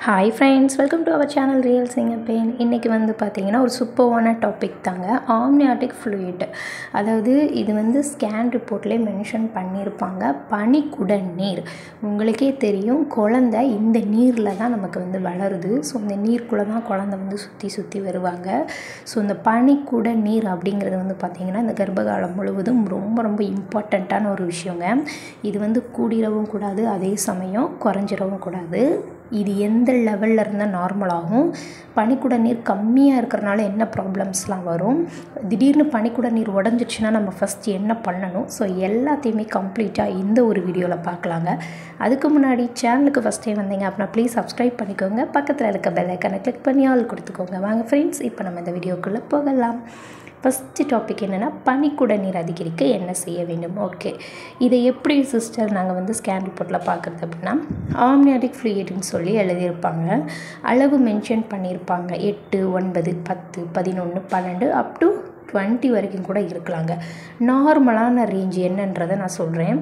Hi friends, welcome to our channel real singer pain. இன்றைக்கி வந்து பார்த்திங்கன்னா ஒரு சூப்பரான டாபிக் தாங்க, ஆம்னியாட்டிக் ஃப்ளூயிட். அதாவது இது வந்து ஸ்கேன் ரிப்போர்ட்லேயே மென்ஷன் பண்ணியிருப்பாங்க, பனிக்குட நீர். உங்களுக்கே தெரியும், குழந்தை இந்த நீரில் தான் நமக்கு வந்து வளருது. ஸோ இந்த நீருக்குள்ளே தான் குழந்தை வந்து சுற்றி வருவாங்க. ஸோ இந்த பனிக்குட நீர் அப்படிங்கிறது வந்து பார்த்திங்கன்னா இந்த கர்ப்பகாலம் முழுவதும் ரொம்ப ரொம்ப இம்பார்ட்டண்ட்டான ஒரு விஷயங்க. இது வந்து கூடிரவும் கூடாது, அதே சமயம் குறைஞ்சிடவும் கூடாது. இது எந்த லெவலில் இருந்தால் நார்மலாகும், பனிக்குட நீர் கம்மியாக இருக்கிறனால என்ன ப்ராப்ளம்ஸ்லாம் வரும், திடீர்னு பனிக்குட நீர் உடஞ்சிடுச்சுன்னா நம்ம ஃபஸ்ட்டு என்ன பண்ணணும், ஸோ எல்லாத்தையுமே கம்ப்ளீட்டாக இந்த ஒரு வீடியோவில் பார்க்கலாங்க. அதுக்கு முன்னாடி சேனலுக்கு ஃபஸ்ட் டைம் வந்தீங்க அப்படின்னா ப்ளீஸ் சப்ஸ்கிரைப் பண்ணிக்கோங்க, பக்கத்தில் இருக்க பெல் ஐக்கனை கிளிக் பண்ணி ஆல் கொடுத்துக்கோங்க. வாங்க ஃப்ரெண்ட்ஸ், இப்போ நம்ம இந்த வீடியோக்குள்ளே போகலாம். ஃபஸ்ட்டு டாபிக் என்னென்னா, பனிக்குட நீர் அதிகரிக்க என்ன செய்ய வேண்டும். ஓகே, இதை எப்படி சிஸ்டர் நாங்கள் வந்து ஸ்கேன் ரிப்போர்ட்டில் பார்க்குறது அப்படின்னா, ஆம்னியாட்டிக் ஃப்ளூயிட்னு சொல்லி எழுதியிருப்பாங்க, அளவு மென்ஷன் பண்ணியிருப்பாங்க. 8, 9, 10, 11, 12 அப் டு 20 வரைக்கும் கூட இருக்கலாங்க. நார்மலான ரேஞ்ச் என்னன்றதை நான் சொல்கிறேன்.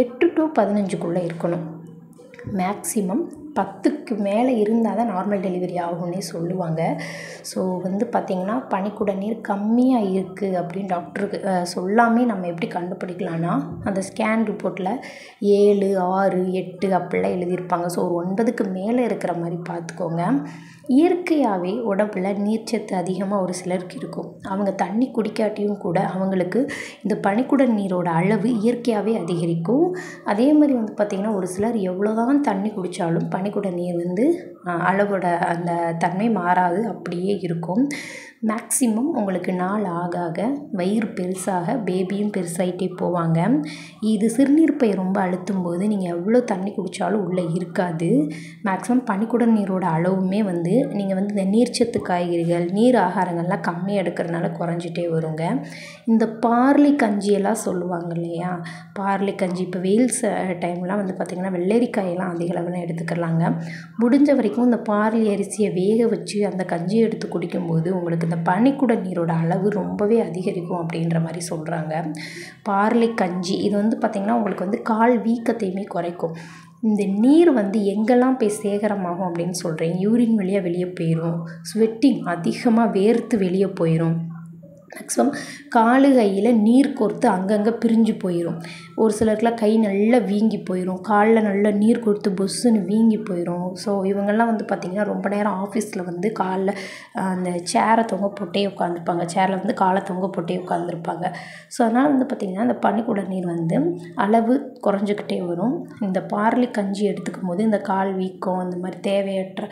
8 to 15க்குள்ளே இருக்கணும். மேக்ஸிமம் 10க்கு மேலே இருந்தால் தான் நார்மல் டெலிவரி ஆகும்னே சொல்லுவாங்க. ஸோ வந்து பார்த்திங்கன்னா பனிக்குட நீர் கம்மியாக இருக்குது அப்படின்னு டாக்டருக்கு சொல்லாமே நம்ம எப்படி கண்டுபிடிக்கலான்னா, அந்த ஸ்கேன் ரிப்போர்ட்டில் 7, 6, 8 அப்படிலாம் எழுதியிருப்பாங்க. ஸோ ஒரு 9க்கு மேலே இருக்கிற மாதிரி பார்த்துக்கோங்க. இயற்கையாகவே உடம்புல நீர்ச்சத்து அதிகமாக ஒரு சிலருக்கு இருக்கும். அவங்க தண்ணி குடிக்காட்டியும் கூட அவங்களுக்கு இந்த பனிக்குட நீரோட அளவு இயற்கையாகவே அதிகரிக்கும். அதே மாதிரி வந்து பார்த்திங்கன்னா ஒரு சிலர் எவ்வளோ தான் தண்ணி குடித்தாலும் பனிக்குட நீர் வந்து அளவோட அந்த தன்மை மாறாது, அப்படியே இருக்கும். மேக்ஸிமம் உங்களுக்கு நாள் ஆக ஆக வயிறு பெருசாக பேபியும் பெருசாகிட்டே போவாங்க. இது சிறுநீர்ப்பை ரொம்ப அழுத்தும் போது நீங்கள் எவ்வளோ தண்ணி குடித்தாலும் உள்ளே இருக்காது. மேக்ஸிமம் பனிக்குட நீரோட அளவுமே வந்து நீங்கள் வந்து இந்த நீர்ச்சத்து காய்கறிகள், நீர் ஆகாரங்கள்லாம் கம்மியாக எடுக்கிறதுனால குறைஞ்சிட்டே வருங்க. இந்த பார்லி கஞ்சியெல்லாம் சொல்லுவாங்க இல்லையா, பார்லி கஞ்சி இப்போ வெயில்ஸ் டைம்லாம் வந்து பார்த்திங்கன்னா வெள்ளரிக்காயெல்லாம் அதிக அளவில் எடுத்துக்கலாங்க. முடிஞ்ச வரைக்கும் இந்த பார்லி அரிசியை வேக வச்சு அந்த கஞ்சியை எடுத்து குடிக்கும்போது உங்களுக்கு இந்த பனிக்குட நீரோட அளவு ரொம்பவே அதிகரிக்கும் அப்படின்ற மாதிரி சொல்கிறாங்க. பார்லி கஞ்சி இது வந்து பார்த்திங்கன்னா உங்களுக்கு வந்து கால் வீக்கத்தையுமே குறைக்கும். இந்த நீர் வந்து எங்கெல்லாம் போய் சேகரமாகும் அப்படின்னு சொல்கிறேன், யூரின் வழியாக வெளியே போயிடும், ஸ்வெட்டிங் அதிகமாக வேர்த்து வெளியே போயிடும், மேக்ஸிமம் காலு கையில் நீர் கோர்த்து அங்கங்கே பிரிஞ்சு போயிடும். ஒரு சிலருக்குலாம் கை நல்லா வீங்கி போயிடும், காலில் நல்லா நீர் கோர்த்து பொஸ்ஸுன்னு வீங்கி போயிடும். ஸோ இவங்கெல்லாம் வந்து பார்த்திங்கன்னா ரொம்ப நேரம் ஆஃபீஸில் வந்து காலில் அந்த சேரை தொங்க போட்டே உட்காந்துருப்பாங்க, சேரில் வந்து காலை தொங்க போட்டே உட்காந்துருப்பாங்க. ஸோ அதனால் வந்து பார்த்திங்கன்னா அந்த பனிக்குட நீர் வந்து அளவு குறைஞ்சிக்கிட்டே வரும். இந்த பார்லி கஞ்சி எடுத்துக்கும் போது இந்த கால் வீக்கம், இந்த மாதிரி தேவையற்ற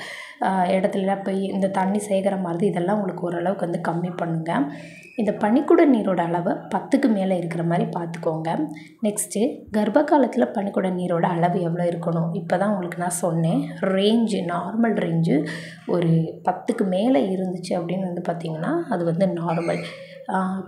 இடத்துலலாம் போய் இந்த தண்ணி சேகரமாகுது, இதெல்லாம் உங்களுக்கு ஓரளவுக்கு வந்து கம்மி பண்ணுங்க. இந்த பனிக்குட நீரோட அளவை 10க்கு மேலே இருக்கிற மாதிரி பார்த்துக்கோங்க. நெக்ஸ்ட்டு, கர்ப்ப காலத்தில் பனிக்குட நீரோட அளவு எவ்வளோ இருக்கணும், இப்போ தான் உங்களுக்கு நான் சொன்னேன். ரேஞ்சு, நார்மல் ரேஞ்சு ஒரு 10க்கு மேலே இருந்துச்சு அப்படின்னு வந்து பார்த்திங்கன்னா அது வந்து நார்மல்.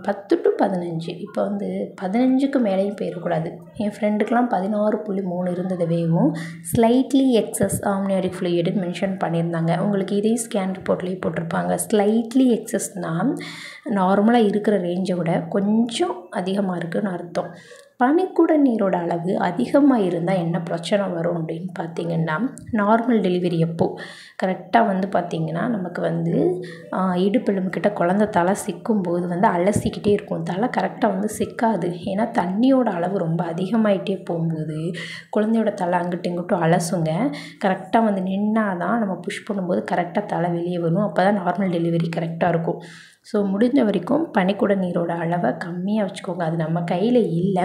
10 to 15, இப்போ வந்து 15க்கு மேலேயும் போயிடக்கூடாது. என் ஃப்ரெண்டுக்கெலாம் 16.3 இருந்ததுவேவும் ஸ்லைட்லி எக்ஸஸ் ஆம்னியாட்டிக் ஃப்ளூயிடுன்னு மென்ஷன் பண்ணியிருந்தாங்க. உங்களுக்கு இதையும் ஸ்கேன் ரிப்போர்ட்லேயே போட்டிருப்பாங்க. ஸ்லைட்லி எக்ஸஸ்னால் நார்மலாக இருக்கிற ரேஞ்சை விட கொஞ்சம் அதிகமாக இருக்குதுன்னு அர்த்தம். பனிக்குட நீரோட அளவு அதிகமாக இருந்தால் என்ன பிரச்சனை வரும் அப்படின்னு பார்த்திங்கன்னா, நார்மல் டெலிவரி அப்போது கரெக்டாக வந்து பார்த்திங்கன்னா நமக்கு வந்து இடுப்பெலும்புக்கிட்ட குழந்தை தலை சிக்கும்போது வந்து அலசிக்கிட்டே இருக்கும், தலை கரெக்டாக வந்து சிக்காது. ஏன்னா தண்ணியோட அளவு ரொம்ப அதிகமாகிட்டே போகும்போது குழந்தையோட தலை அங்கிட்டு இங்கிட்டும் அலசுங்க. கரெக்டாக வந்து நின்னால் தான் நம்ம புஷ் பண்ணும்போது கரெக்டாக தலை வெளியே வரும், அப்போ தான் நார்மல் டெலிவரி கரெக்டாக இருக்கும். ஸோ முடிஞ்ச வரைக்கும் பனிக்குட நீரோட அளவை கம்மியாக வச்சுக்கோங்க. அது நம்ம கையில் இல்லை,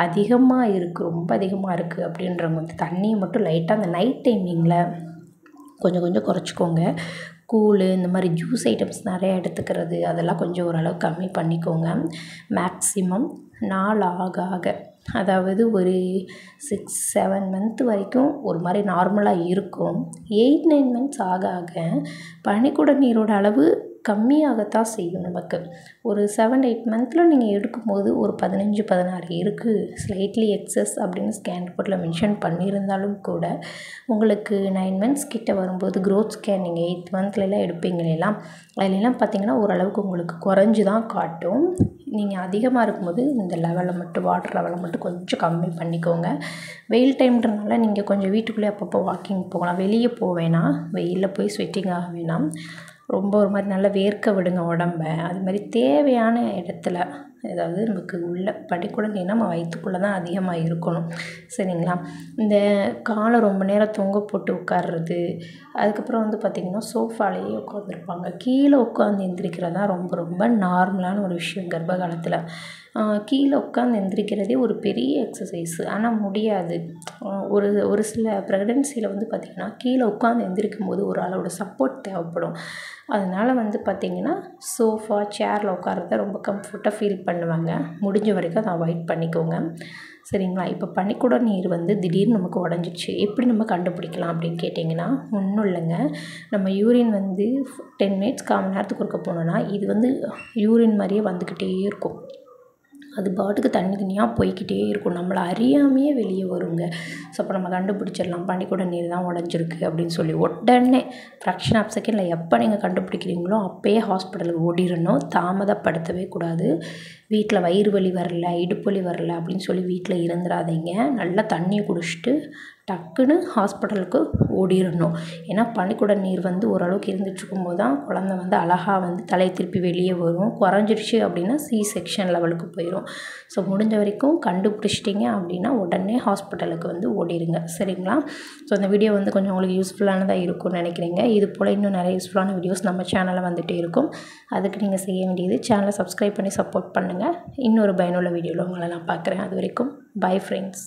அதிகமாக இருக்குது, ரொம்ப அதிகமாக இருக்குது அப்படின்றவங்க வந்து தண்ணியை மட்டும் லைட்டாக அந்த நைட் டைமிங்கில் கொஞ்சம் கொஞ்சம் குறைச்சிக்கோங்க. கூழ், இந்த மாதிரி ஜூஸ் ஐட்டம்ஸ் நிறையா எடுத்துக்கிறது, அதெல்லாம் கொஞ்சம் ஓரளவு கம்மி பண்ணிக்கோங்க. மேக்ஸிமம் நாள் ஆக ஆக, அதாவது ஒரு 6-7 மந்த் வரைக்கும் ஒரு மாதிரி நார்மலாக இருக்கும். 8-9 மந்த்ஸ் ஆக ஆக பனிக்குட நீரோட அளவு கம்மியாகத்தான் செய்யும். நமக்கு ஒரு 7-8 மந்தில் நீங்கள் எடுக்கும்போது ஒரு 15-16 இருக்குது, ஸ்லைட்லி எக்ஸஸ் அப்படின்னு ஸ்கேன் ரிப்போர்ட்டில் மென்ஷன் பண்ணியிருந்தாலும் கூட உங்களுக்கு 9 மந்த்ஸ் கிட்ட வரும்போது க்ரோத் ஸ்கேன் நீங்கள் 8th மந்த்லலாம் எடுப்பீங்களெல்லாம், அதிலெல்லாம் பார்த்திங்கன்னா ஓரளவுக்கு உங்களுக்கு குறைஞ்சி தான் காட்டும். நீங்கள் அதிகமாக இருக்கும்போது இந்த லெவலில் மட்டும் வாட்டர் லெவலை மட்டும் கொஞ்சம் கம்மி பண்ணிக்கோங்க. வெயில் டைம்ன்றனால நீங்கள் கொஞ்சம் வீட்டுக்குள்ளே அப்பப்போ வாக்கிங் போகலாம். வெளியே போக வேணாம், வெயிலில் போய் ஸ்வெட்டிங் ஆக வேணாம். ரொம்ப ஒரு மாதிரி நல்லா வேர்க்க விடுங்க உடம்ப. அது மாதிரி தேவையான இடத்துல, அதாவது நமக்கு உள்ள பனிக்கூட நீர்னா நம்ம வயிற்றுக்குள்ளே தான் அதிகமாக இருக்கணும், சரிங்களா? இந்த காலை ரொம்ப நேரம் தொங்க போட்டு உட்கார்றது, அதுக்கப்புறம் வந்து பார்த்திங்கன்னா சோஃபாலேயே உட்காந்துருப்பாங்க. கீழே உட்காந்து எந்திரிக்கிறது தான் ரொம்ப ரொம்ப நார்மலான ஒரு விஷயம் கர்ப்ப காலத்தில். கீழே உட்காந்து எந்திரிக்கிறதே ஒரு பெரிய எக்ஸசைஸு. ஆனால் முடியாது. ஒரு சில ப்ரெக்னென்சியில் வந்து பார்த்திங்கன்னா கீழே உட்காந்து எந்திரிக்கும் போது ஒரு ஆளோட சப்போர்ட் தேவைப்படும். அதனால் வந்து பார்த்திங்கன்னா சோஃபா சேரில் உட்கார்றத ரொம்ப கம்ஃபர்ட்டாக ஃபீல் பண்ணுவாங்க. முடிஞ்ச வரைக்கும் அதை அவாய்ட் பண்ணிக்கோங்க, சரிங்களா? இப்போ பனிக்கூட நீர் வந்து திடீர்னு நமக்கு உடஞ்சிடுச்சு, எப்படி நம்ம கண்டுபிடிக்கலாம் அப்படின்னு கேட்டிங்கன்னா, ஒன்றும் இல்லைங்க. நம்ம யூரின் வந்து 10 மினிட்ஸ் 1/4 மணி நேரத்துக்கு ஒருக்க போனோன்னா இது வந்து யூரின் மாதிரியே வந்துக்கிட்டே இருக்கும். அது பாட்டுக்கு தண்ணியாக போய்கிட்டே இருக்கும், நம்மளை அறியாமையே வெளியே வருங்க. ஸோ அப்போ நம்ம கண்டுபிடிச்சிடலாம் பனிக்கூட நீர் தான் உடஞ்சிருக்கு அப்படின்னு சொல்லி. உடனே ஃப்ராக்ஷன் ஆஃப் செகண்டில் எப்போ நீங்கள் கண்டுபிடிக்கிறீங்களோ அப்போயே ஹாஸ்பிட்டலுக்கு ஓடிடணும், தாமதப்படுத்தவே கூடாது. வீட்டில் வயிறு வலி வரல, இடுப்பு வலி வரல அப்படின்னு சொல்லி வீட்டில் இருந்துடாதீங்க. நல்லா தண்ணியை குடிச்சிட்டு டக்குன்னு ஹாஸ்பிட்டலுக்கு ஓடிடணும். ஏன்னா பனிக்கூட நீர் வந்து ஓரளவுக்கு இருந்துகிட்ருக்கும்போது தான் குழந்த வந்து அழகாக வந்து தலையை திருப்பி வெளியே வரும். குறைஞ்சிருச்சு அப்படின்னா C-செக்ஷன் லெவலுக்கு போயிடும். ஸோ முடிஞ்ச வரைக்கும் கண்டுபிடிச்சிட்டிங்க அப்படின்னா உடனே ஹாஸ்பிட்டலுக்கு வந்து ஓடிடுங்க, சரிங்களா? ஸோ அந்த வீடியோ வந்து கொஞ்சம் உங்களுக்கு யூஸ்ஃபுல்லானதாக இருக்கும்னு நினைக்கிறீங்க. இது போல் இன்னும் நிறைய யூஸ்ஃபுல்லான வீடியோஸ் நம்ம சேனலில் வந்துகிட்டே இருக்கும். அதுக்கு நீங்கள் செய்ய வேண்டியது சேனலை சப்ஸ்கிரைப் பண்ணி சப்போர்ட் பண்ணுங்கள். இன்னொரு பயனுள்ள வீடியோவில் உங்களை நான் பார்க்குறேன். அது வரைக்கும் பை ஃப்ரெண்ட்ஸ்.